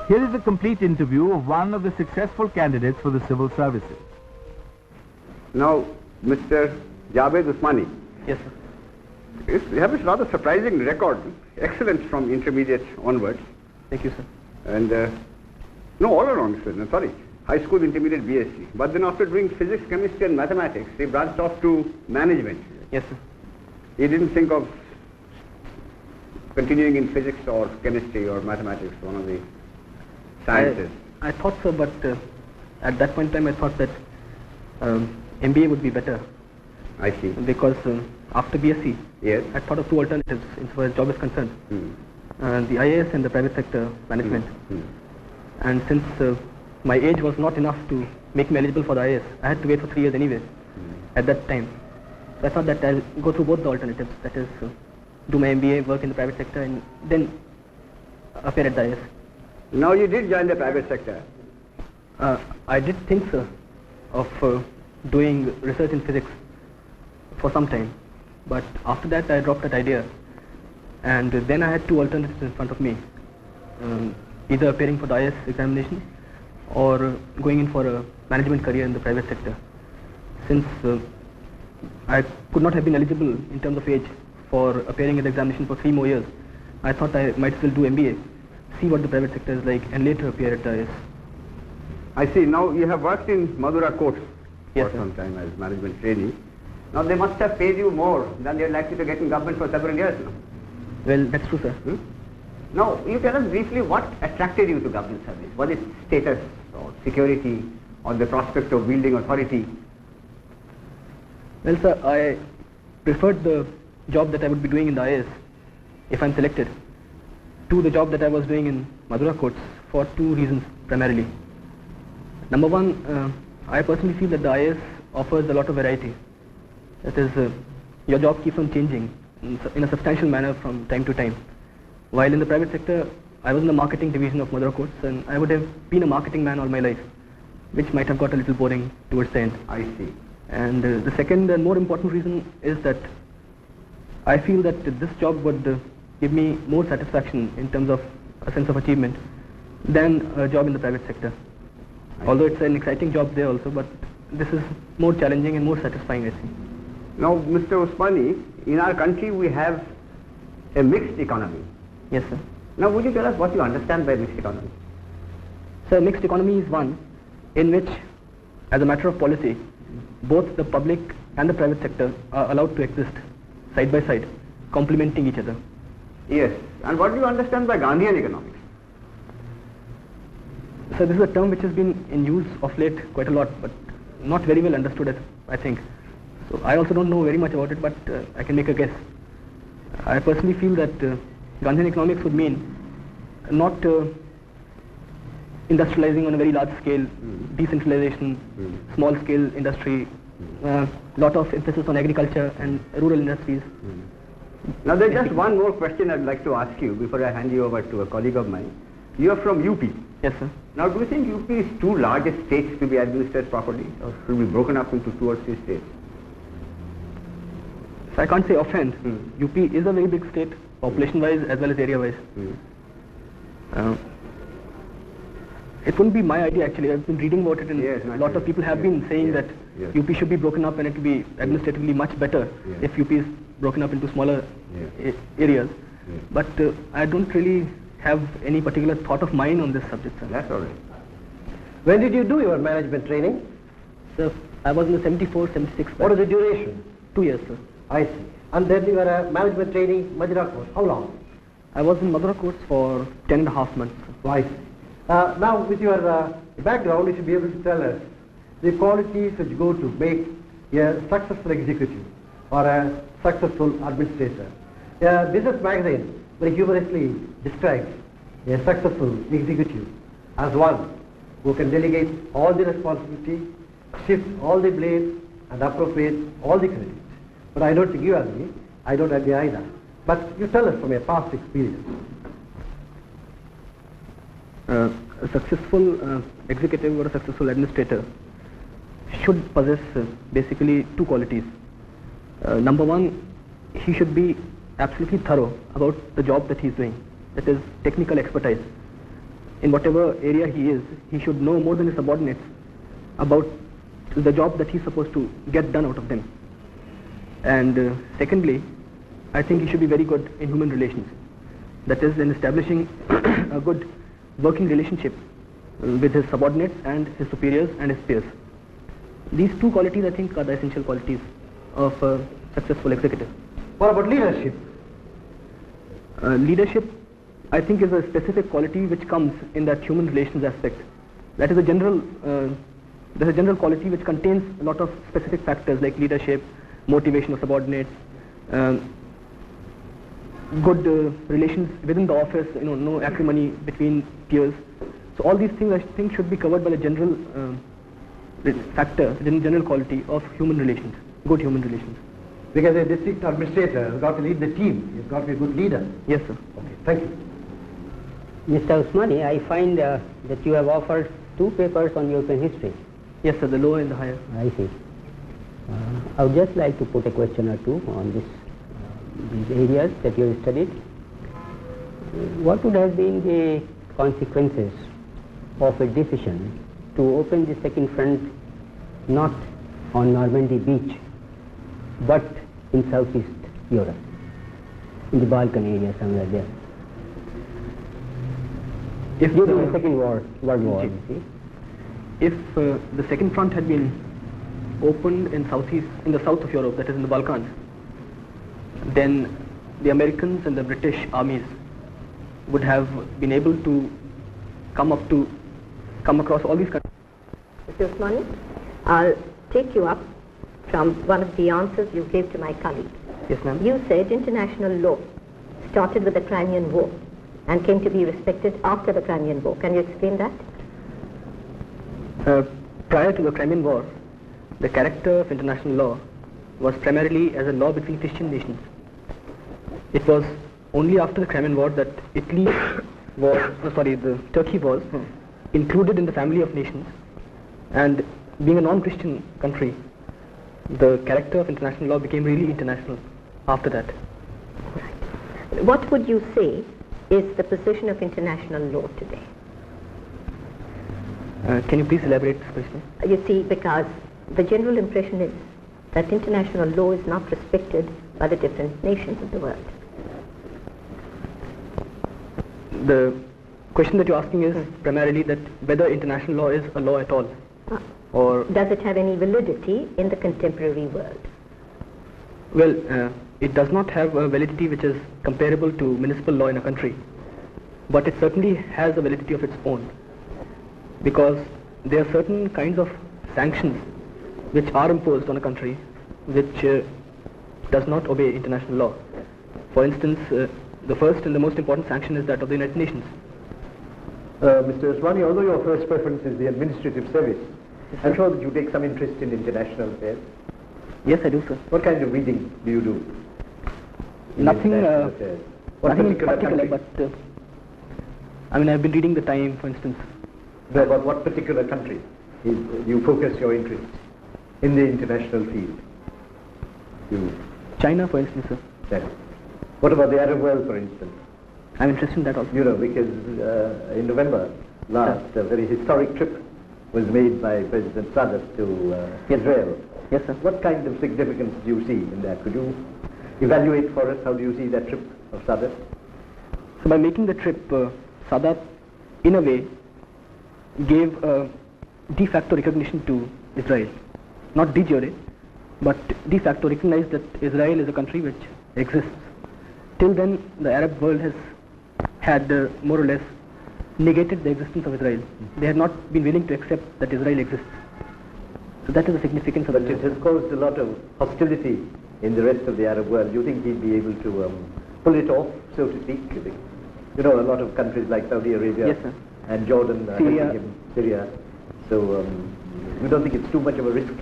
Here is a complete interview of one of the successful candidates for the civil services. Now, Mr. Javed Usmani. Yes, sir. You have a rather surprising record. Excellence from intermediate onwards. Thank you, sir. And, no, all around, sir. No, sorry. High school, intermediate, BSc. But then after doing physics, chemistry and mathematics, he branched off to management. Yes, sir. He didn't think of continuing in physics or chemistry or mathematics, one of the sciences. I thought so, but at that point in time I thought that MBA would be better. I see. Because after BSc, yes, I thought of two alternatives as far as job is concerned. The IAS and the private sector management. And since my age was not enough to make me eligible for the IAS, I had to wait for 3 years anyway at that time. So I thought that I'll go through both the alternatives, that is do my MBA, work in the private sector, and then appear at the IAS. Now you did join the private sector. I did think, sir, of doing research in physics for some time, but after that I dropped that idea, and then I had two alternatives in front of me, either appearing for the IAS examination or going in for a management career in the private sector. Since I could not have been eligible in terms of age for appearing at the examination for 3 more years, I thought I might still do MBA, see what the private sector is like, and later appear at the IAS. I see. Now you have worked in Madura courts Yes, for sir. some time as management trainee. Now they must have paid you more than they are likely to get in government for several years now. Well, that's true, sir. Now, you tell us briefly what attracted you to government service. Was it status or security or the prospect of wielding authority? Well, sir, I preferred the job that I would be doing in the IAS, if I'm selected, to the job that I was doing in Madura courts for 2 reasons primarily. Number one, I personally feel that the IAS offers a lot of variety. That is, your job keeps on changing in a substantial manner from time to time. While in the private sector, I was in the marketing division of Madura courts, and I would have been a marketing man all my life, which might have got a little boring towards the end. I see. And the second and more important reason is that I feel that this job would give me more satisfaction in terms of a sense of achievement than a job in the private sector. Although it's an exciting job there also, but this is more challenging and more satisfying, I think. Now, Mr. Usmani, in our country we have a mixed economy. Yes, sir. Now, would you tell us what you understand by mixed economy? So, mixed economy is one in which, as a matter of policy, both the public and the private sector are allowed to exist side by side, complementing each other. Yes. And what do you understand by Gandhian economics? So this is a term which has been in use of late quite a lot, but not very well understood, I think. So I also don't know very much about it, but I can make a guess. I personally feel that Gandhian economics would mean not industrializing on a very large scale, decentralization, small scale industry, lot of emphasis on agriculture and rural industries. Now, there's just one more question I'd like to ask you before I hand you over to a colleague of mine. You are from UP. Yes, sir. Now, do you think UP is too large a state to be administered properly, or should be broken up into 2 or 3 states? So I can't say offhand. UP is a very big state, population-wise as well as area-wise. It wouldn't be my idea actually. I've been reading about it, and a lot of people have been saying that UP should be broken up and it will be administratively much better if UP is broken up into smaller areas. But I don't really have any particular thought of mine on this subject, sir. That's all right. When did you do your management training? Sir, I was in the 74, 76 batch. What is the duration? 2 years, sir. I see. And then you were a management trainee, Madura course. How long? I was in Madura course for 10.5 months. Sir. I see. Now, with your background, you should be able to tell us the qualities which go to make a successful executive or a successful administrator. Business magazine very humorously describes a successful executive as one who can delegate all the responsibility, shift all the blame, and appropriate all the credit. But I don't think you agree. I don't agree either. But you tell us from your past experience. A successful executive or a successful administrator should possess basically 2 qualities. Number one, he should be absolutely thorough about the job that he's doing, that is technical expertise. in whatever area he is, he should know more than his subordinates about the job that he's supposed to get done out of them. And secondly, I think he should be very good in human relations. That is, in establishing a good working relationship with his subordinates and his superiors and his peers. These two qualities, I think, are the essential qualities of a successful executive. What about leadership? Leadership, I think, is a specific quality which comes in that human relations aspect. That is a general, there's a general quality which contains a lot of specific factors like leadership, motivation of subordinates, good relations within the office, no acrimony between peers. So all these things, I think, should be covered by the general factor, the general quality of human relations, good human relations. Because a district administrator has got to lead the team. He's got to be a good leader. Yes, sir. Okay, thank you. Mr. Usmani, I find that you have offered 2 papers on European history. Yes, sir, the lower and the higher. I see. I would just like to put a question or two on these areas that you have studied. What would have been the consequences of a decision to open the second front not on Normandy beach but in Southeast Europe, in the Balkan area somewhere there? If during the Second World War, you see. If the second front had been opened in the south of Europe, that is in the Balkans, then the Americans and the British armies would have been able to come across all these countries. Mr. Usmani, I'll take you up from one of the answers you gave to my colleague. Yes, ma'am. You said international law started with the Crimean War and came to be respected after the Crimean War. Can you explain that? Prior to the Crimean War, the character of international law was primarily as a law between Christian nations. It was only after the Crimean War that Turkey was included in the family of nations, and being a non-Christian country, the character of international law became really international after that. What would you say is the position of international law today? Can you please elaborate this question? You see, because the general impression is that international law is not respected by the different nations of the world. The question that you're asking is primarily that whether international law is a law at all, or does it have any validity in the contemporary world? Well, it does not have a validity which is comparable to municipal law in a country, but it certainly has a validity of its own, because there are certain kinds of sanctions which are imposed on a country which does not obey international law. For instance, the first and the most important sanction is that of the United Nations. Mr. Usmani, although your first preference is the administrative service, I'm sure that you take some interest in international affairs. Yes, I do, sir. What kind of reading do you do? Nothing, What nothing in particular particular, country? but I've been reading the Time, for instance. About what particular country you focus your interest in the international field? China, for instance, sir. Yeah. What about the Arab world, for instance? I'm interested in that also. You know, because in November last, a very historic trip was made by President Sadat to Israel. Yes, sir. What kind of significance do you see in that? Could you evaluate for us how do you see that trip of Sadat? So by making the trip, Sadat, in a way, gave de facto recognition to Israel. Not de jure, but de facto recognized that Israel is a country which exists. Till then, the Arab world has had more or less negated the existence of Israel. They had not been willing to accept that Israel exists. So that is the significance of But it has caused a lot of hostility in the rest of the Arab world. Do you think he'd be able to pull it off, so to speak? You know, a lot of countries like Saudi Arabia Yes, sir. and Jordan, Syria. Syria. So you don't think it's too much of a risk?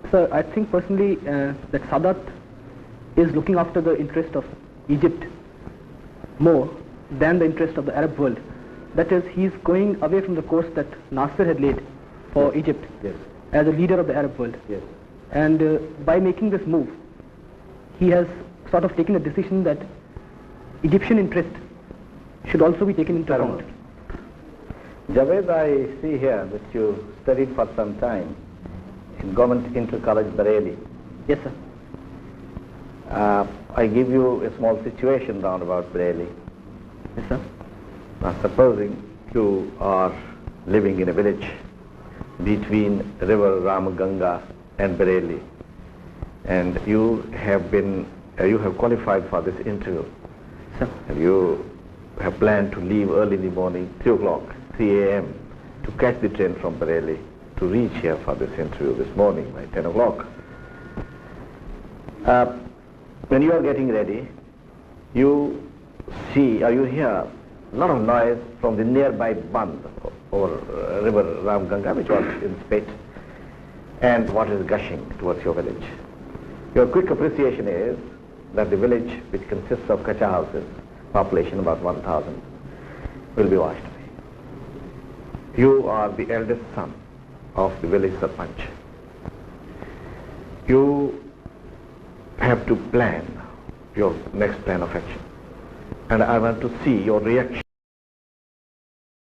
Sir, I think personally that Sadat is looking after the interest of Egypt more than the interest of the Arab world. That is, he is going away from the course that Nasser had laid for Egypt as a leader of the Arab world. Yes. And by making this move, he has sort of taken a decision that Egyptian interest should also be taken into account. Javed, I see here that you studied for some time in Government Inter College, Bareilly. Yes, sir. I give you a small situation round about Bareilly. Yes, sir. Now, supposing you are living in a village between river Ramaganga and Bareilly, and you have qualified for this interview. Sir. And you have planned to leave early in the morning, 3 o'clock, 3 a.m., to catch the train from Bareilly to reach here for this interview this morning by 10 o'clock. When you are getting ready, you see or you hear a lot of noise from the nearby Band or river Ramganga, which was in spit, and water is gushing towards your village. Your quick appreciation is that the village, which consists of kacha houses, population about 1,000, will be washed away. You are the eldest son of the village sarpanch. You have to plan your next plan of action, and I want to see your reaction.